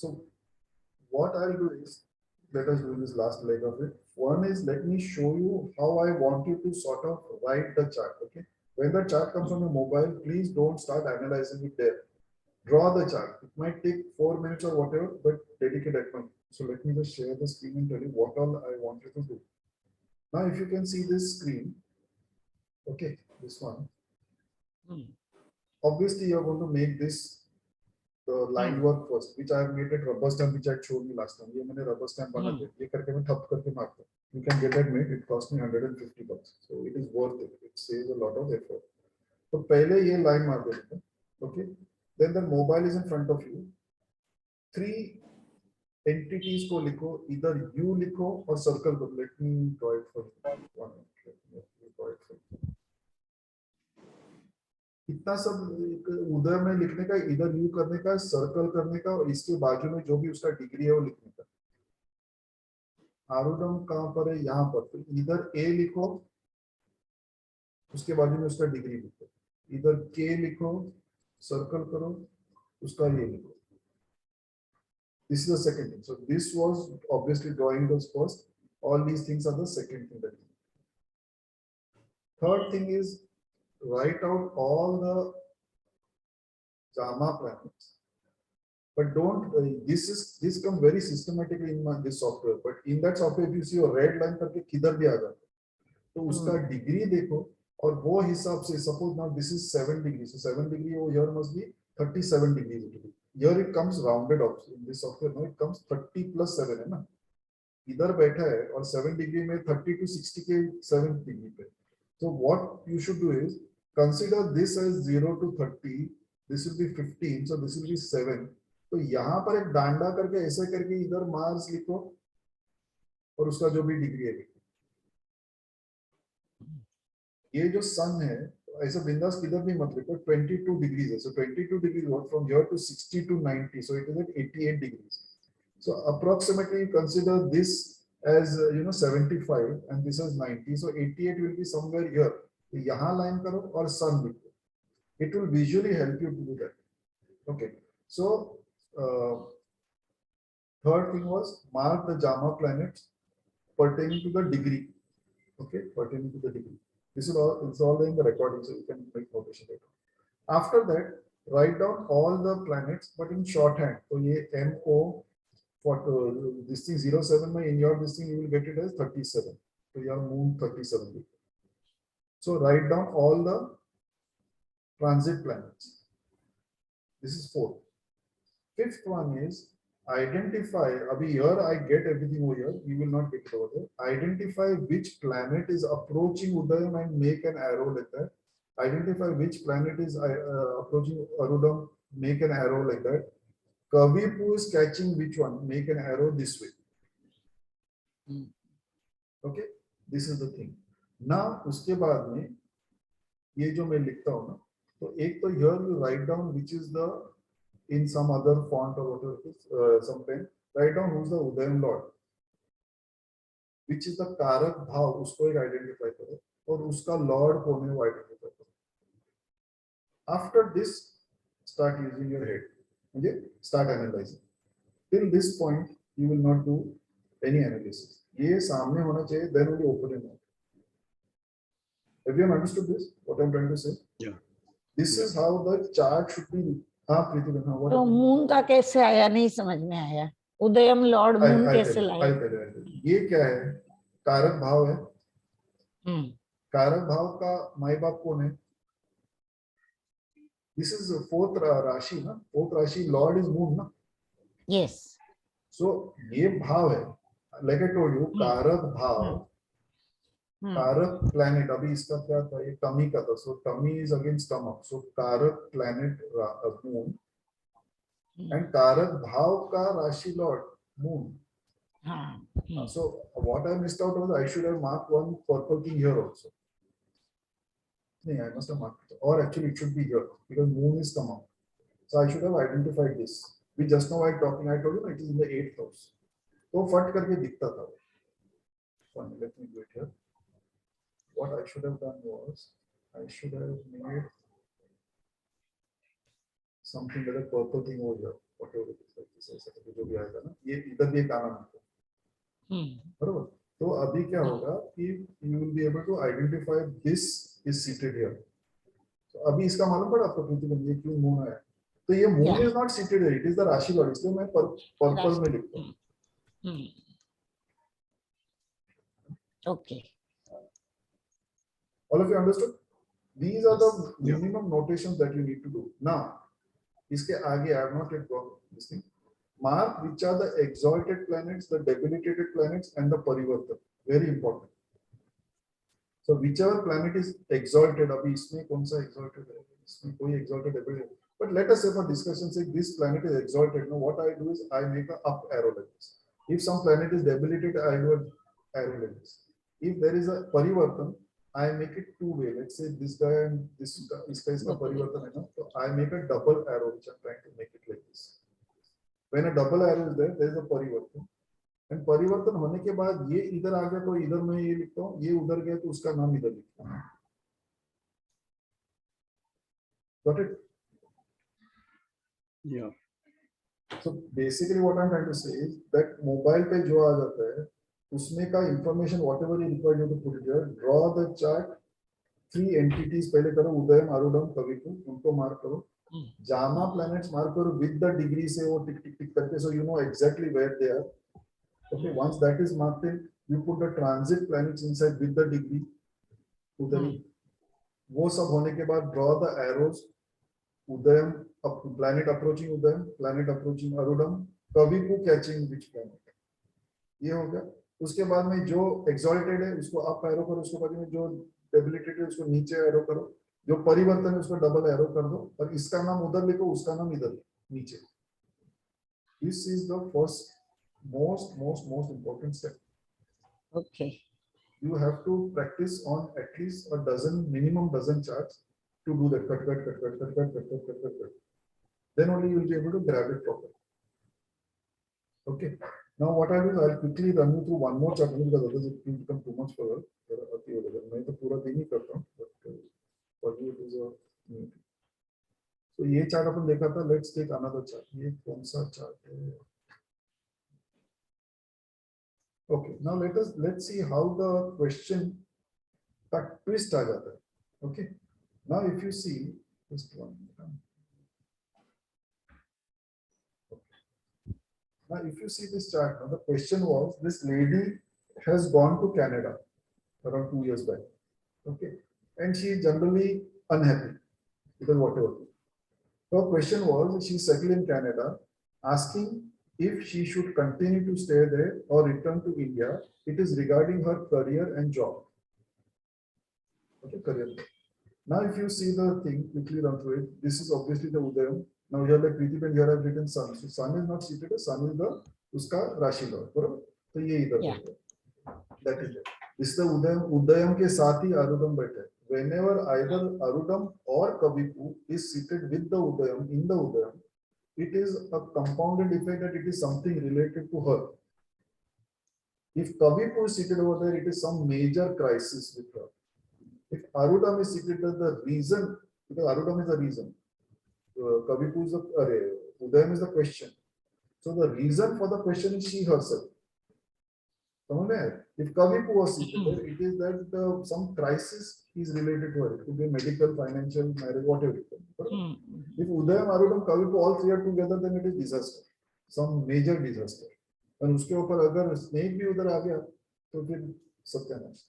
So what I'll do is, let us do this last leg of it. One is, let me show you how I want you to sort of write the chart. Okay, when the chart comes on your mobile, please don't start analyzing it there. Draw the chart. It might take 4 minutes or whatever, but dedicate that one. So let me just share the screen and tell you what all I want you to do. Now if you can see this screen, okay, this one, obviously you're going to make this the line work first, which I have made it rubber stamp, which I showed you last time. ये मैंने rubber stamp बना दिया, ये करके मैं ठप करके मारता हूँ. You can get that made. It cost me $150, so it is worth it. It saves a lot of effort. तो पहले ये line मार देते हैं, okay? Then the mobile is in front of you. 3 entities को लिखो, either you लिखो और circle करो. Let me draw it for you. One minute. Let me draw it for you. इतना सब उधर में लिखने का, इधर यू करने का, सर्कल करने का, और इसके बाजू में जो भी उसका डिग्री है वो लिखने का. आरुडम कहां पर है? यहाँ पर. तो इधर ए लिखो, उसके बाजू में उसका डिग्री लिखो. इधर के लिखो, सर्कल करो, उसका ये लिखो. This is the second thing. So this was obviously drawing the first. All these things are the second thing that. Third thing is write out all the JAMA planets, but don't this comes very systematically in this software, but in that software if you see a red line करके किधर भी आ जाता है, तो उसका degree देखो और वो हिसाब से, suppose now this is 7 degrees, so 7 degree over here must be 37 degrees. Here it comes rounded off in this software. Now it comes 30 plus 7 है ना, इधर बैठा है और 7 degree में 30 to 60 के 7 degree पे. So what you should do is consider this as 0 to 30. This will be 15, so this will be 7. तो यहाँ पर एक डांडा करके ऐसे करके इधर मार्स लिखो और उसका जो भी डिग्री है लिखो. ये जो सन है ऐसे बिंदास किधर भी मत लिखो. 22 डिग्रीज है, so 22 degrees what from here to 60 to 90, so it is at 88 degrees. So approximately consider this as 75 and this is 90, so 88 will be somewhere here. तो यहाँ लाइन करो और सन लिखो. It will visually help you to do that. Okay. So third thing was mark the JAMA planets pertaining to the degree. Okay, pertaining to the degree. This is all, it's all in the recording, so you can make notation later. After that, write down all the planets, but in shorthand. So ये MO for this thing 07 में in your this thing you will get it as 37. So your moon 37. So write down all the transit planets. This is 4th. 5th one is identify. Abhi here I get everything over here. You will not get it over there. Identify which planet is approaching Udayam and make an arrow like that. Identify which planet is approaching Arudam. Make an arrow like that. Kavipu is catching which one. Make an arrow this way. Okay. This is the thing. Now उसके बाद में ये जो मैं लिखता हूँ ना, तो एक तो here you write down which is the in some other font or whatever it is, some pen, write down who's the Udayam Lord, which is the कारक भाव, उसको एक identify करो और उसका Lord कौन है वो identify करो. After this, start using your head. Okay, start analyzing. Till this point, you will not do any analysis. ये सामने होना चाहिए, then only open it. Everyone understood this? What I'm trying to say? Yeah. This is how the chart should be. हाँ प्रीति बहन, what? तो moon का कैसे आया, नहीं समझ में आया. उदयम लॉर्ड मून कैसे लाया? ये क्या है? कारक भाव है. कारक भाव का माई बाप कौन है? This is 4th राशि ना. 4th राशि लॉर्ड इज मून ना. Yes. So ये भाव है. Like I told you, कारक भाव, कारक प्लैनेट. अभी इसका क्या था? ये टमी का था. So tummy is against stomach. So karak planet Moon and karak bhav का rashi lord Moon. So what I missed out was I should have marked one purple thing here also. No, I must have marked it. Or actually it should be here because moon is come out. So I should have identified this. We just now while talking, I told you it is in the 8th house. तो फट करके दिखता था. Fine, let me do it here. What I should have done was I should have made something like a purple thing over here. whatever it is, like this, ऐसा करके जो भी आएगा ना, ये इधर भी एक आना है, बराबर? तो अभी क्या होगा कि you will be able to identify this is seated here. तो अभी इसका मालूम पड़ा आपको प्रीतिबंध, ये क्यों मून आया? तो ये moon Yeah. is not seated here, it is the राशि लॉर्ड, इसलिए मैं पर्पल में लिखता हूँ. Okay. All of you understood? These are the Yeah. minimum notations that you need to do. Now, इसके आगे I have not yet gone this thing. Mark which are the exalted planets, the debilitated planets, and the parivartan. Very important. So whichever planet is exalted, अभी इसमें कौन सा exalted है? इसमें कोई exalted debilitated. But let us say for discussion sake, this planet is exalted. Now what I do is I make a up arrow like this. If some planet is debilitated, I do an arrow like this. If there is a parivartan, I make it two-way. Let's say this guy and this guy, इसका परिवर्तन है ना, तो I make a double arrow, which I'm trying to make it like this. When a double arrow is there is a परिवर्तन. And परिवर्तन होने के बाद ये इधर आ गया तो इधर मैं ये लिखता हूँ, ये उधर गया तो उसका नाम इधर लिखता हूँ. Got it? Yeah. So basically what I'm trying to say is that mobile पे जो आ जाता है उसमें का information whatever you require you to put it there. Draw the chart. 3 entities पहले करो, उदयम, आरूढ़म, कविकु, उनको मार्क करो. जामा planets मार्क करो with the degree से वो टिक टिक टिक करके, so you know exactly where they are. Okay, once that is marked in, you put the transit planets inside with the degree. उधर ही वो सब होने के बाद draw the arrows. Udyam, planet approaching Udyam, planet approaching आरूढ़म, कविकु catching which planet. ये हो गया. उसके बाद में जो exalted है उसको अप एरो करो, उसके बाद में जो debilitated है उसको नीचे एरो करो, जो परिवर्तन है उसको डबल एरो कर दो, और इसका नाम उधर लिखो, उसका नाम इधर नीचे. This is the first most important step. Okay. You have to practice on at least a dozen, minimum dozen charts to do that cut. Then only you will be able to grab it properly. Okay. Now what I will do, I'll quickly run you through one more chart because otherwise it will become too much for us. मैं तो पूरा दिन ही करता हूँ, but for you it is a new thing. So ये chart अपन देखा था. Let's take another chart. ये कौन सा चार्ट है? Okay. Now let's see how the question का twist आ जाता है. Okay. Now if you see just one. Now, if you see this chart, now the question was, this lady has gone to Canada around 2 years back, okay, and she is generally unhappy because whatever. Her question was, she settled in Canada, asking if she should continue to stay there or return to India. It is regarding her career and job. Okay, career. Now, if you see the thing, quickly run through it. This is obviously the Udayam. Now here like Preeti and here I've written Sun. So Sun is not seated, Sun is the uska Rashi Lord. So ये इधर Yeah. that is it. This is the Udayam के साथ ही Arudam बैठे. Whenever either Arudam or Kaviku is seated with the Udayam in the Udayam, it is a compounded effect that it is something related to her. If Kaviku is seated over there, it is some major crisis with her. If Arudam is seated, the reason, because Arudam is the reason. Kaviku is the Udayam is the question. So the reason for the question is she herself. If Kaviku was seated there, it is that some crisis is related to her. It could be medical, financial, marriage, whatever. If Udayam, Arudam, Kaviku all three are together, then it is disaster. Some major disaster. And उसके ऊपर अगर snake भी उधर आ गया, तो फिर सत्यानाश.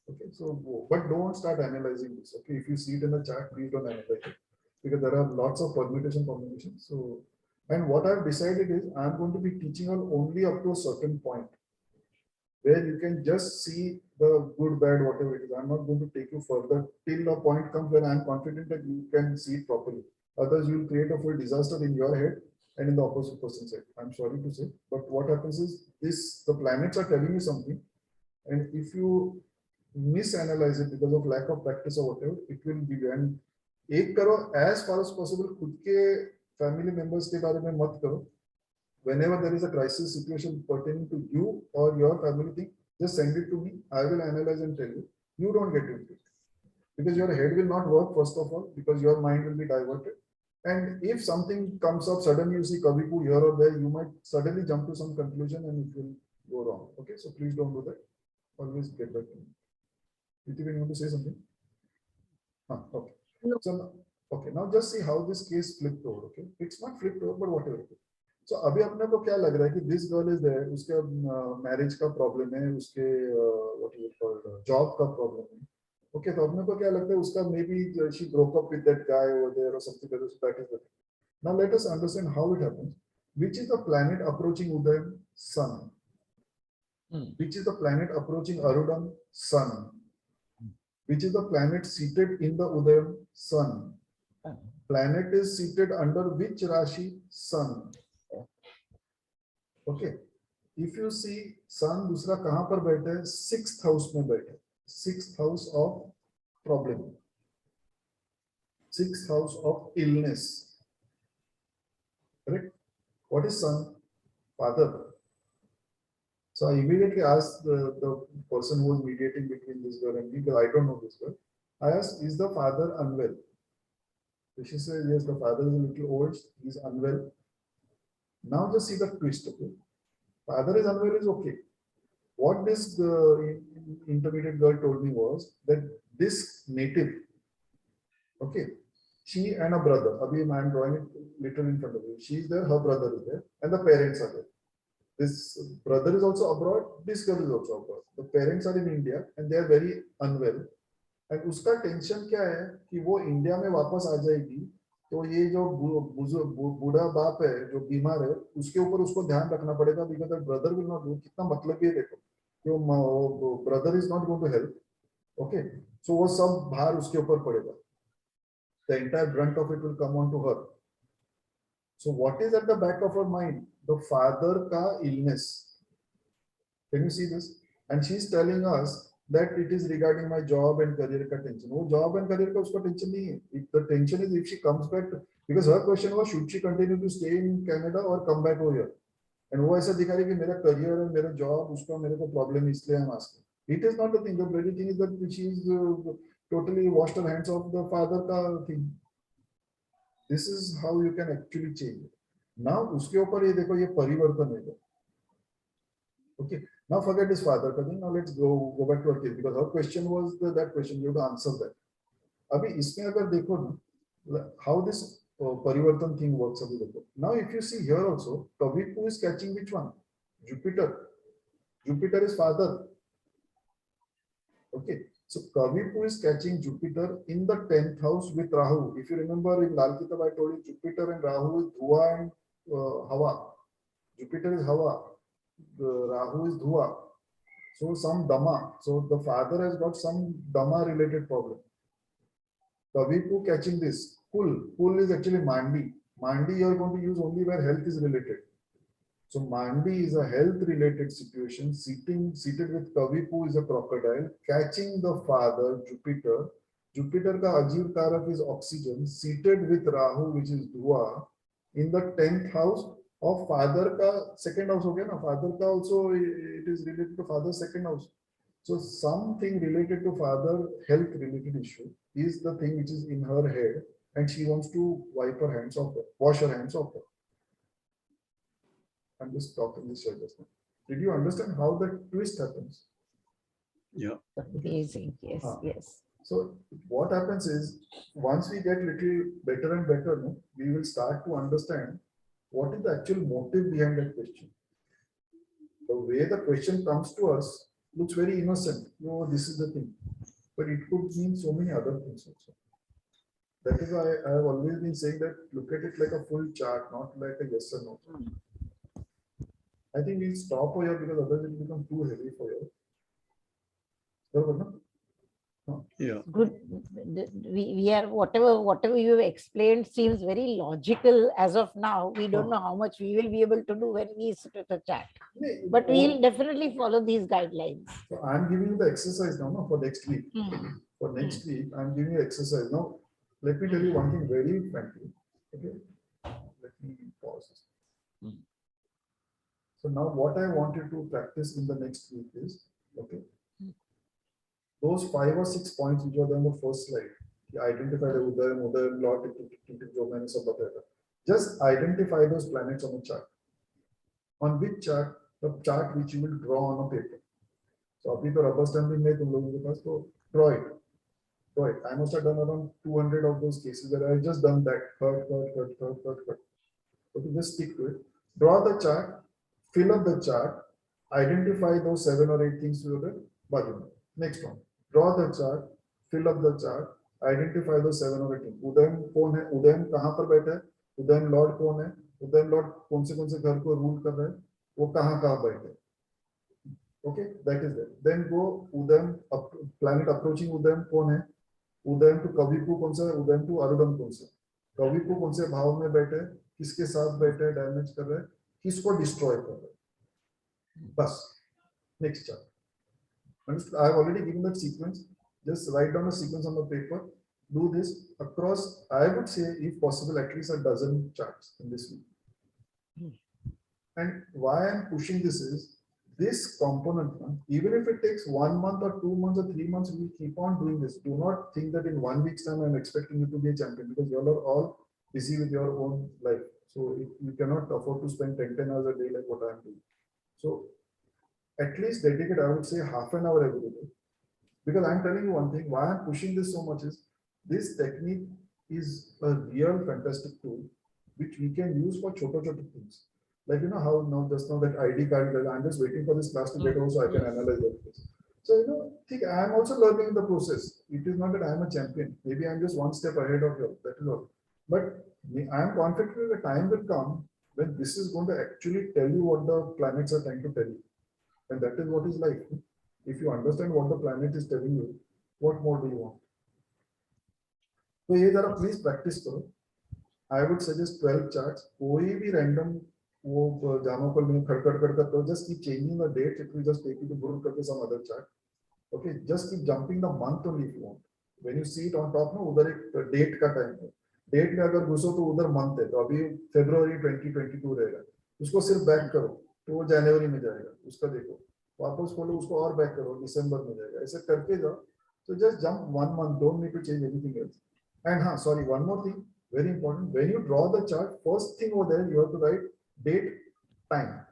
Okay, so but don't start analyzing this. Okay, if you see it in the chart, please don't analyze it. Because there are lots of combinations. So, and what I've decided is I'm going to be teaching on only up to a certain point where you can just see the good, bad, whatever it is. I'm not going to take you further till a point comes where I'm confident that you can see it properly. Otherwise, you will create a full disaster in your head and in the opposite person's head. I'm sorry to say, but what happens is the planets are telling you something, and if you misanalyze it because of lack of practice or whatever, it will be when. एक करो as far as possible खुद के family members के बारे में मत करो. Whenever there is a crisis situation pertaining to you or your family thing, just send it to me. I will analyze and tell you. You don't get into it because your head will not work first of all because your mind will be diverted. And if something comes up, suddenly you see Kaviku here or there, you might suddenly jump to some conclusion and it will go wrong. Okay, so please don't do that. Always get back to me. Prithvi, you want to say something? Okay. No. So okay, now just see how this case flipped over. Okay, it's not flipped over, but whatever. So अभी अपने को क्या लग रहा है कि this girl is there, उसके marriage का problem है, उसके what is it called, job का problem है. Okay, तो अपने को क्या लगता है उसका maybe she broke up with that guy over there or something like that. That is the thing. Now let us understand how it happens. Which is the planet approaching Udayam? Sun. Which is the planet approaching Arudam? Sun. Which is the planet seated in the Udayam? Sun. Planet is seated under which Rashi? Sun. Okay. If you see Sun दूसरा कहाँ पर बैठे है? 6th house में बैठे. 6th house of problem. 6th house of illness. Correct? What is Sun? Father. So I immediately asked the person who was mediating between this girl and me, because I don't know this girl. I asked, is the father unwell? So she said, yes, the father is a little old, he is unwell. Now just see the twist, okay? Father is unwell is okay. What this intermediate girl told me was that this native, okay, she and a brother, Abhi I am drawing it little in front of you. She is there, her brother is there, and the parents are there. This brother is also abroad, this girl is also abroad. The parents are in India and they are very unwell. And उसका tension क्या है कि वो India में वापस आ जाएगी तो ये जो बूढ़ा बाप है जो बीमार है उसके ऊपर उसको ध्यान रखना पड़ेगा because that brother will not do. कितना मतलब ये देखो कि वो brother is not going to help. Okay, so वो सब भार उसके ऊपर पड़ेगा. The entire brunt of it will come on to her. So what is at the back of her mind? The father ka illness. Can you see this? And she's telling us that it is regarding my job and career ka tension. वो job and career का उसका tension नहीं है. The tension is if she comes back, because her question was should she continue to stay in Canada or come back over here? And वो ऐसा दिखा रही है कि मेरा career और मेरा job उसका मेरे को problem है इसलिए I'm asking. It is not the thing. The bloody thing is that she is totally washed her hands off the father ka thing. This is how you can actually change it. Now उसके ऊपर ये देखो ये परिवर्तन है. Okay. Now forget his father. Now let's go back to our case because her question was that question. You have to answer that. अभी इसमें अगर देखो ना how this परिवर्तन thing works अभी देखो. Now if you see here also, Kaviku is catching which one? Jupiter. Jupiter is father. Okay. So Kaviku is catching Jupiter in the 10th house with Rahu. If you remember in Lal Kitab I told you Jupiter and Rahu is Dhua and Hava. Jupiter is Hava. Rahu is Dhua. So some Dama. So the father has got some Dama related problem. Kaviku catching this. Kul. Kul is actually Mandi. Mandi you are going to use only where health is related. So Mandi is a health related situation. Seated with Kaviku is a crocodile. Catching the father, Jupiter. Jupiter ka Ajiv Karak is oxygen. Seated with Rahu, which is Dhua. In the 10th house of father ka second house. Okay, na? Father ka also it is related to father's second house. So something related to father health related issue is the thing which is in her head and she wants to wipe her hands off her, wash her hands off her. I'm just talking this just now. Did you understand how the twist happens? Yeah. Amazing. Yes, yes. So what happens is once we get little better and better, no, we will start to understand what is the actual motive behind that question. The way the question comes to us looks very innocent. No, this is the thing. But it could mean so many other things also. That is why I have always been saying that look at it like a full chart, not like a yes or no. I think we'll stop here because otherwise it will become too heavy for you. Yeah. Good. We are whatever you have explained seems very logical as of now. We don't know how much we will be able to do when we sit at a chat. But we'll definitely follow these guidelines. So I'm giving you the exercise now for next week. For next week, I'm giving you exercise. Now, let me tell you one thing very frankly. Okay. Let me pause. So now what I wanted to practice in the next week is, okay, those 5 or 6 points which are there on the first slide, identify the Udayam, Lord, जो मैंने मैं सब बताएगा. Just identify those planets on the chart. On which chart? The chart which you will draw on a paper. So अभी तो rubber stamping नहीं तुम लोगों के पास, तो draw it. Draw it. I must have done around 200 of those cases where I just done that. Cut. Okay, just stick to it. Draw the chart, fill up the chart, identify those 7 or 8 things to the bottom. Next one. Draw the chart, fill up the chart, identify those 7 or 8 things. Udayan कौन है? उदयन कहाँ पर बैठा है? Udayan Lord कौन है? Udayan Lord कौन से घर को रूल कर रहा है? वो कहाँ बैठे? Okay, that is it. Then go Udayam, planet approaching Udayam कौन है? उदयन टू कविपु कौन सा है? उदयन टू अरुणम कौन सा? कविपु कौन से भाव में बैठे? किसके साथ बैठे? डैमेज कर रहे हैं? किसको डिस्ट्रॉय कर रहे हैं? बस. Next chart. I have already given that sequence. Just write down the sequence on the paper. Do this across, I would say, if possible, at least a dozen charts in this week. And why I'm pushing this is, this component, even if it takes 1 month or 2 months or 3 months, we keep on doing this. Do not think that in 1 week's time I'm expecting you to be a champion, because you all are all busy with your own life. So you cannot afford to spend 10 hours a day like what I'm doing. So at least dedicate, I would say, half an hour every day. Because I'm telling you one thing, why I'm pushing this so much is, this technique is a real fantastic tool which we can use for chota things. Like, you know how now just now that ID card, I'm just waiting for this class to get over so I can analyze that. So, you know, think I'm also learning in the process. It is not that I'm a champion. Maybe I'm just one step ahead of you. That is all. But I'm confident that the time will come when this is going to actually tell you what the planets are trying to tell you. And that is what is life. If you understand what the planet is telling you, what more do you want? So ये जरा please practice करो. I would suggest 12 charts. कोई भी random वो जामोकल में खड़खड़ तो just keep changing the date. It will just take you to Guru करके some other chart. Okay, just keep jumping the month only if you want. When you see it on top, ना उधर एक date का time है. Date में अगर घुसो तो उधर month है. तो अभी February 2022 रहेगा. उसको सिर्फ back करो तो वो January में जाएगा. उसका देखो. वापस खोलो उसको और back करो December में जाएगा. ऐसे करके जाओ. So just jump 1 month. Don't need to change anything else. And sorry, one more thing, very important. When you draw the chart, first thing over there, you have to write date, time.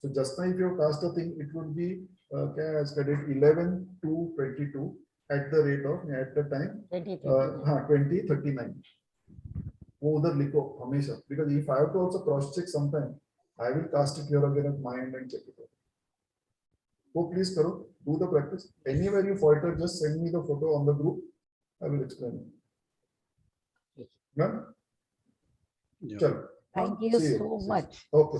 So just now, if you have cast a thing, it would be as date 11/2/22 at the rate of at the time 2039. वो उधर लिखो हमेशा, because if I have to also cross check sometime, I will cast it here again at my end and check it out. So please करो, do the practice. Anywhere you falter, just send me the photo on the group. I will explain it. None? Yeah. Chalo. Thank you See so See much. Okay. Bye.